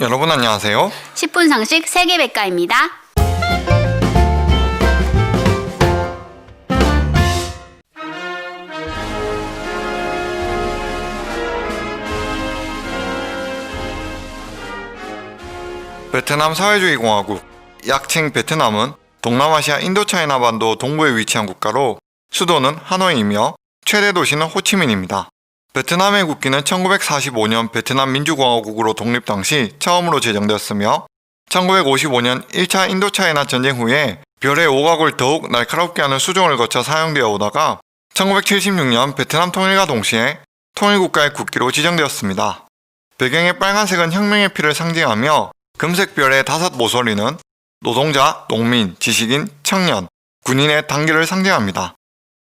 여러분 안녕하세요. 10분 상식 세계백과입니다. 베트남 사회주의 공화국, 약칭 베트남은 동남아시아 인도차이나 반도 동부에 위치한 국가로 수도는 하노이이며 최대 도시는 호치민입니다. 베트남의 국기는 1945년 베트남 민주공화국으로 독립 당시 처음으로 제정되었으며 1955년 1차 인도차이나 전쟁 후에 별의 오각을 더욱 날카롭게 하는 수정을 거쳐 사용되어 오다가 1976년 베트남 통일과 동시에 통일국가의 국기로 지정되었습니다. 배경의 빨간색은 혁명의 피를 상징하며 금색 별의 5 모서리는 노동자, 농민, 지식인, 청년, 군인의 단계를 상징합니다.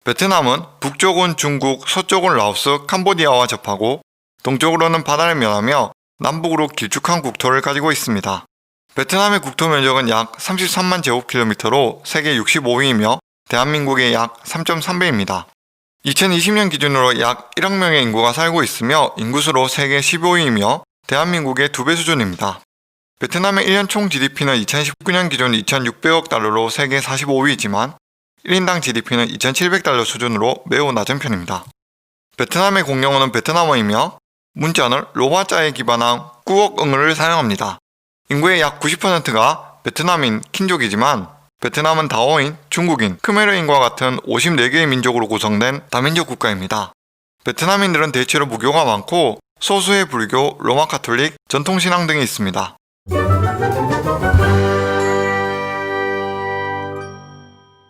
베트남은 북쪽은 중국, 서쪽은 라오스, 캄보디아와 접하고 동쪽으로는 바다를 면하며 남북으로 길쭉한 국토를 가지고 있습니다. 베트남의 국토 면적은 약 33만 제곱킬로미터로 세계 65위이며 대한민국의 약 3.3배입니다. 2020년 기준으로 약 1억 명의 인구가 살고 있으며 인구수로 세계 15위이며 대한민국의 2배 수준입니다. 베트남의 1년 총 GDP는 2019년 기준 2,600억 달러로 세계 45위이지만 1인당 GDP는 2,700달러 수준으로 매우 낮은 편입니다. 베트남의 공용어는 베트남어이며 문자는 로마자에 기반한 꾸억응을 사용합니다. 인구의 약 90%가 베트남인 킨족이지만 베트남은 다오인, 중국인, 크메르인과 같은 54개의 민족으로 구성된 다민족 국가입니다. 베트남인들은 대체로 무교가 많고 소수의 불교, 로마 카톨릭, 전통신앙 등이 있습니다.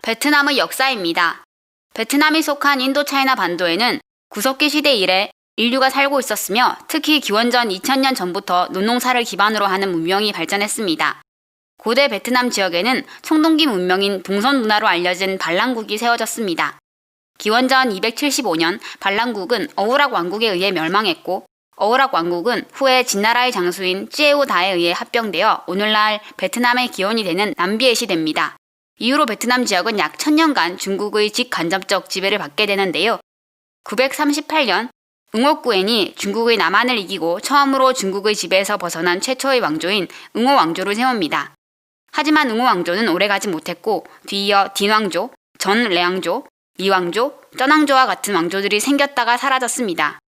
베트남의 역사입니다. 베트남이 속한 인도차이나 반도에는 구석기 시대 이래 인류가 살고 있었으며 특히 기원전 2000년 전부터 논농사를 기반으로 하는 문명이 발전했습니다. 고대 베트남 지역에는 청동기 문명인 동선 문화로 알려진 발랑국이 세워졌습니다. 기원전 275년 발랑국은 어우락 왕국에 의해 멸망했고 어우락 왕국은 후에 진나라의 장수인 찌에우다에 의해 합병되어 오늘날 베트남의 기원이 되는 남비엣이 됩니다. 이후로 베트남 지역은 약 1000년간 중국의 직간접적 지배를 받게 되는데요. 938년 응호구엔이 중국의 남한을 이기고 처음으로 중국의 지배에서 벗어난 최초의 왕조인 응호 왕조를 세웁니다. 하지만 응호 왕조는 오래가지 못했고 뒤이어 딘왕조, 전래왕조, 리왕조, 쩌낭조와 같은 왕조들이 생겼다가 사라졌습니다.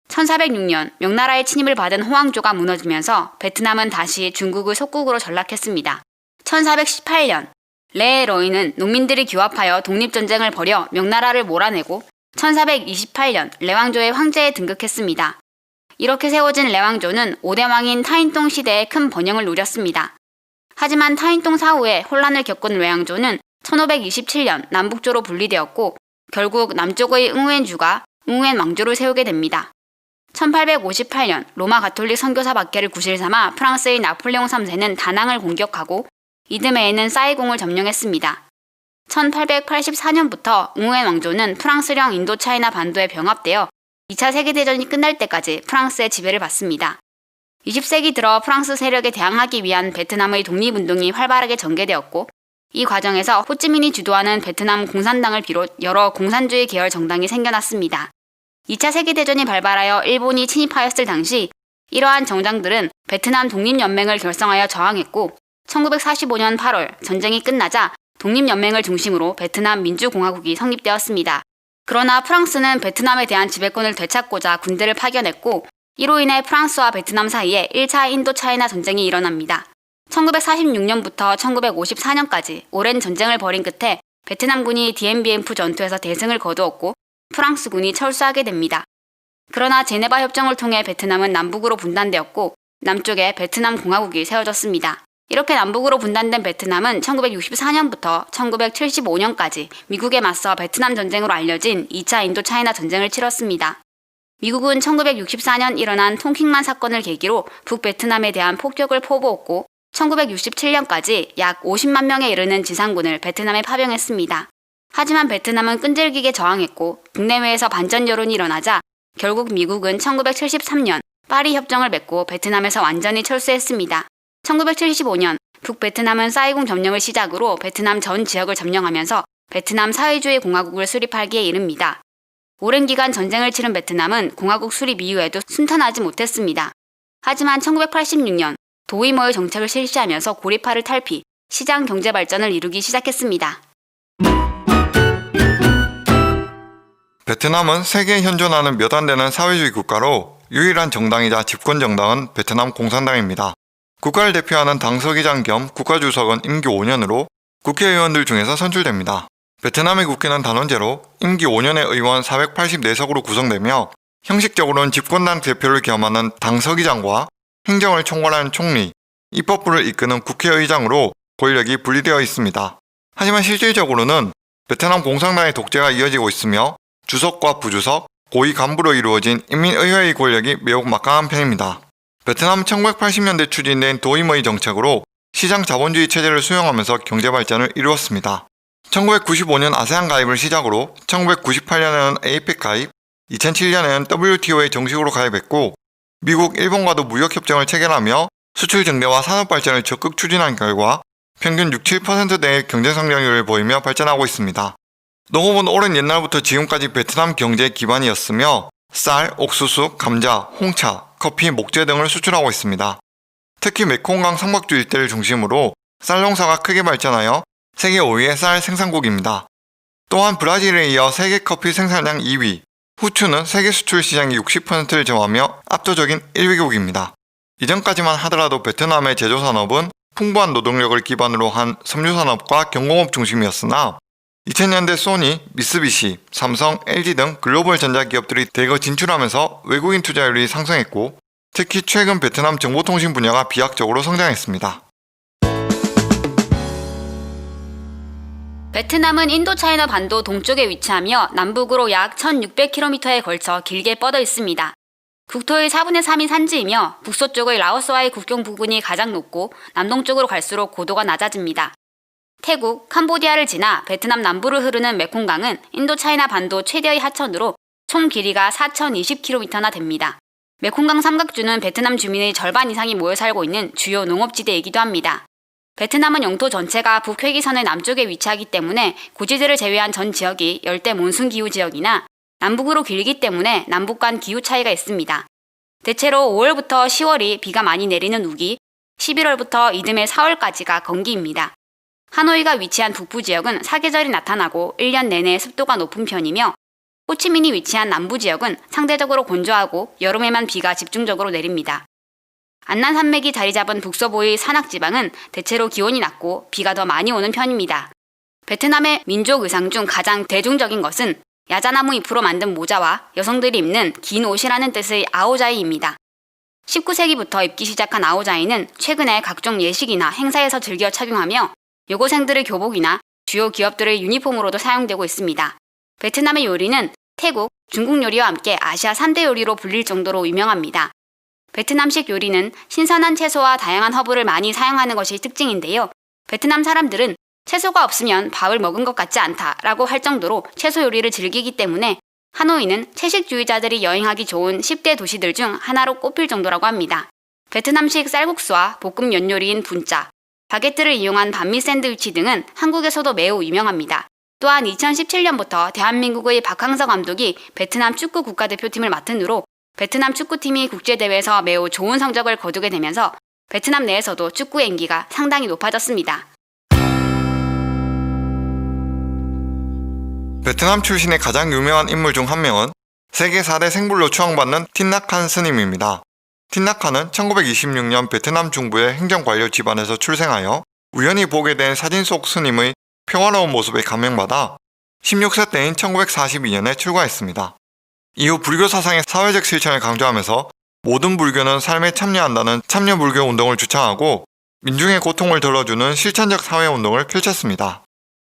1406년 명나라의 침입을 받은 호왕조가 무너지면서 베트남은 다시 중국의 속국으로 전락했습니다. 1418년 레로이는 농민들이 규합하여 독립전쟁을 벌여 명나라를 몰아내고 1428년 레왕조의 황제에 등극했습니다. 이렇게 세워진 레왕조는 5대 왕인 타인똥 시대에 큰 번영을 누렸습니다. 하지만 타인똥 사후에 혼란을 겪은 레왕조는 1527년 남북조로 분리되었고 결국 남쪽의 응우엔주가 응우엔 왕조를 세우게 됩니다. 1858년 로마 가톨릭 선교사 박해를 구실 삼아 프랑스의 나폴레옹 3세는 다낭을 공격하고 이듬해에는 사이공을 점령했습니다. 1884년부터 응우엔 왕조는 프랑스령 인도차이나 반도에 병합되어 2차 세계대전이 끝날 때까지 프랑스의 지배를 받습니다. 20세기 들어 프랑스 세력에 대항하기 위한 베트남의 독립운동이 활발하게 전개되었고 이 과정에서 호찌민이 주도하는 베트남 공산당을 비롯 여러 공산주의 계열 정당이 생겨났습니다. 2차 세계대전이 발발하여 일본이 침입하였을 당시 이러한 정당들은 베트남 독립연맹을 결성하여 저항했고 1945년 8월 전쟁이 끝나자 독립연맹을 중심으로 베트남 민주공화국이 성립되었습니다. 그러나 프랑스는 베트남에 대한 지배권을 되찾고자 군대를 파견했고 이로 인해 프랑스와 베트남 사이에 1차 인도차이나 전쟁이 일어납니다. 1946년부터 1954년까지 오랜 전쟁을 벌인 끝에 베트남군이 디엠비엠프 전투에서 대승을 거두었고 프랑스군이 철수하게 됩니다. 그러나 제네바 협정을 통해 베트남은 남북으로 분단되었고 남쪽에 베트남 공화국이 세워졌습니다. 이렇게 남북으로 분단된 베트남은 1964년부터 1975년까지 미국에 맞서 베트남 전쟁으로 알려진 2차 인도차이나 전쟁을 치렀습니다. 미국은 1964년 일어난 통킹만 사건을 계기로 북베트남에 대한 폭격을 포부었고 1967년까지 약 50만 명에 이르는 지상군을 베트남에 파병했습니다. 하지만 베트남은 끈질기게 저항했고 국내외에서 반전 여론이 일어나자 결국 미국은 1973년 파리 협정을 맺고 베트남에서 완전히 철수했습니다. 1975년 북베트남은 사이공 점령을 시작으로 베트남 전 지역을 점령하면서 베트남 사회주의 공화국을 수립하기에 이릅니다. 오랜 기간 전쟁을 치른 베트남은 공화국 수립 이후에도 순탄하지 못했습니다. 하지만 1986년 도이모의 정책을 실시하면서 고리파를 탈피, 시장 경제 발전을 이루기 시작했습니다. 베트남은 세계에 현존하는 몇 안 되는 사회주의 국가로 유일한 정당이자 집권 정당은 베트남 공산당입니다. 국가를 대표하는 당서기장 겸 국가주석은 임기 5년으로 국회의원들 중에서 선출됩니다. 베트남의 국회는 단원제로 임기 5년의 의원 484석으로 구성되며 형식적으로는 집권당 대표를 겸하는 당서기장과 행정을 총괄하는 총리, 입법부를 이끄는 국회의장으로 권력이 분리되어 있습니다. 하지만 실질적으로는 베트남 공산당의 독재가 이어지고 있으며 주석과 부주석, 고위 간부로 이루어진 인민의회의 권력이 매우 막강한 편입니다. 베트남은 1980년대 추진된 도임의 정책으로 시장 자본주의 체제를 수용하면서 경제 발전을 이루었습니다. 1995년 아세안 가입을 시작으로 1998년에는 에이펙 가입, 2007년에는 WTO에 정식으로 가입했고 미국, 일본과도 무역협정을 체결하며 수출 증대와 산업 발전을 적극 추진한 결과 평균 6-7%대의 경제 성장률을 보이며 발전하고 있습니다. 농업은 오랜 옛날부터 지금까지 베트남 경제의 기반이었으며 쌀, 옥수수, 감자, 홍차, 커피, 목재 등을 수출하고 있습니다. 특히 메콩강 삼각주 일대를 중심으로 쌀 농사가 크게 발전하여 세계 5위의 쌀 생산국입니다. 또한 브라질에 이어 세계 커피 생산량 2위, 후추는 세계 수출 시장의 60%를 점하며 압도적인 1위국입니다. 이전까지만 하더라도 베트남의 제조산업은 풍부한 노동력을 기반으로 한 섬유산업과 경공업 중심이었으나 2000년대 소니, 미쓰비시, 삼성, LG 등 글로벌 전자기업들이 대거 진출하면서 외국인 투자율이 상승했고 특히 최근 베트남 정보통신 분야가 비약적으로 성장했습니다. 베트남은 인도차이나 반도 동쪽에 위치하며 남북으로 약 1600km에 걸쳐 길게 뻗어 있습니다. 국토의 4분의 3이 산지이며 북서쪽의 라오스와의 국경 부근이 가장 높고 남동쪽으로 갈수록 고도가 낮아집니다. 태국, 캄보디아를 지나 베트남 남부를 흐르는 메콩강은 인도차이나 반도 최대의 하천으로 총 길이가 4020km나 됩니다. 메콩강 삼각주는 베트남 주민의 절반 이상이 모여 살고 있는 주요 농업지대이기도 합니다. 베트남은 영토 전체가 북회기선의 남쪽에 위치하기 때문에 고지대를 제외한 전 지역이 열대 몬순 기후 지역이나 남북으로 길기 때문에 남북 간 기후 차이가 있습니다. 대체로 5월부터 10월이 비가 많이 내리는 우기, 11월부터 이듬해 4월까지가 건기입니다. 하노이가 위치한 북부 지역은 사계절이 나타나고 1년 내내 습도가 높은 편이며 호치민이 위치한 남부 지역은 상대적으로 건조하고 여름에만 비가 집중적으로 내립니다. 안난 산맥이 자리 잡은 북서부의 산악지방은 대체로 기온이 낮고 비가 더 많이 오는 편입니다. 베트남의 민족 의상 중 가장 대중적인 것은 야자나무 잎으로 만든 모자와 여성들이 입는 긴 옷이라는 뜻의 아오자이입니다. 19세기부터 입기 시작한 아오자이는 최근에 각종 예식이나 행사에서 즐겨 착용하며 여고생들의 교복이나 주요 기업들의 유니폼으로도 사용되고 있습니다. 베트남의 요리는 태국, 중국 요리와 함께 아시아 3대 요리로 불릴 정도로 유명합니다. 베트남식 요리는 신선한 채소와 다양한 허브를 많이 사용하는 것이 특징인데요. 베트남 사람들은 채소가 없으면 밥을 먹은 것 같지 않다라고 할 정도로 채소 요리를 즐기기 때문에 하노이는 채식주의자들이 여행하기 좋은 10대 도시들 중 하나로 꼽힐 정도라고 합니다. 베트남식 쌀국수와 볶음 연요리인 분짜, 바게트를 이용한 반미 샌드위치 등은 한국에서도 매우 유명합니다. 또한 2017년부터 대한민국의 박항서 감독이 베트남 축구 국가대표팀을 맡은 후로 베트남 축구팀이 국제대회에서 매우 좋은 성적을 거두게 되면서 베트남 내에서도 축구의 인기가 상당히 높아졌습니다. 베트남 출신의 가장 유명한 인물 중 한 명은 세계 4대 생불로 추앙받는 틴낙한 스님입니다. 틴낙한은 1926년 베트남 중부의 행정관료 집안에서 출생하여 우연히 보게 된 사진 속 스님의 평화로운 모습에 감명받아 16세 때인 1942년에 출가했습니다. 이후 불교 사상의 사회적 실천을 강조하면서 모든 불교는 삶에 참여한다는 참여불교 운동을 주창하고 민중의 고통을 덜어주는 실천적 사회운동을 펼쳤습니다.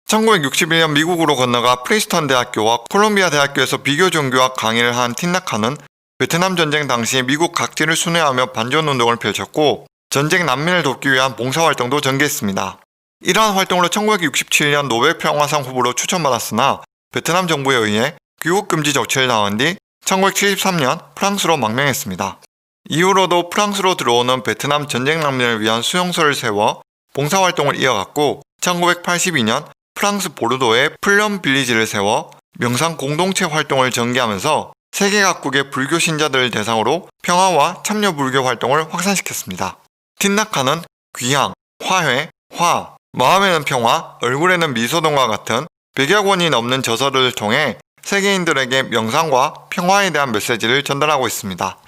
1961년 미국으로 건너가 프린스턴 대학교와 콜롬비아 대학교에서 비교 종교학 강의를 한 틴낙한은 베트남 전쟁 당시 미국 각지를 순회하며 반전운동을 펼쳤고 전쟁 난민을 돕기 위한 봉사활동도 전개했습니다. 이러한 활동으로 1967년 노벨 평화상 후보로 추천받았으나 베트남 정부에 의해 귀국금지 조치를 당한 뒤 1973년 프랑스로 망명했습니다. 이후로도 프랑스로 들어오는 베트남 전쟁 난민을 위한 수용소를 세워 봉사활동을 이어갔고 1982년 프랑스 보르도에 플럼 빌리지를 세워 명상 공동체 활동을 전개하면서 세계 각국의 불교 신자들을 대상으로 평화와 참여 불교 활동을 확산시켰습니다. 틴나카는 귀향, 화해, 화, 마음에는 평화, 얼굴에는 미소 등과 같은 100여 권이 넘는 저서를 통해 세계인들에게 명상과 평화에 대한 메시지를 전달하고 있습니다.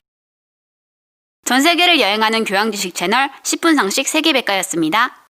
전 세계를 여행하는 교양 지식 채널 10분 상식 세계백과였습니다.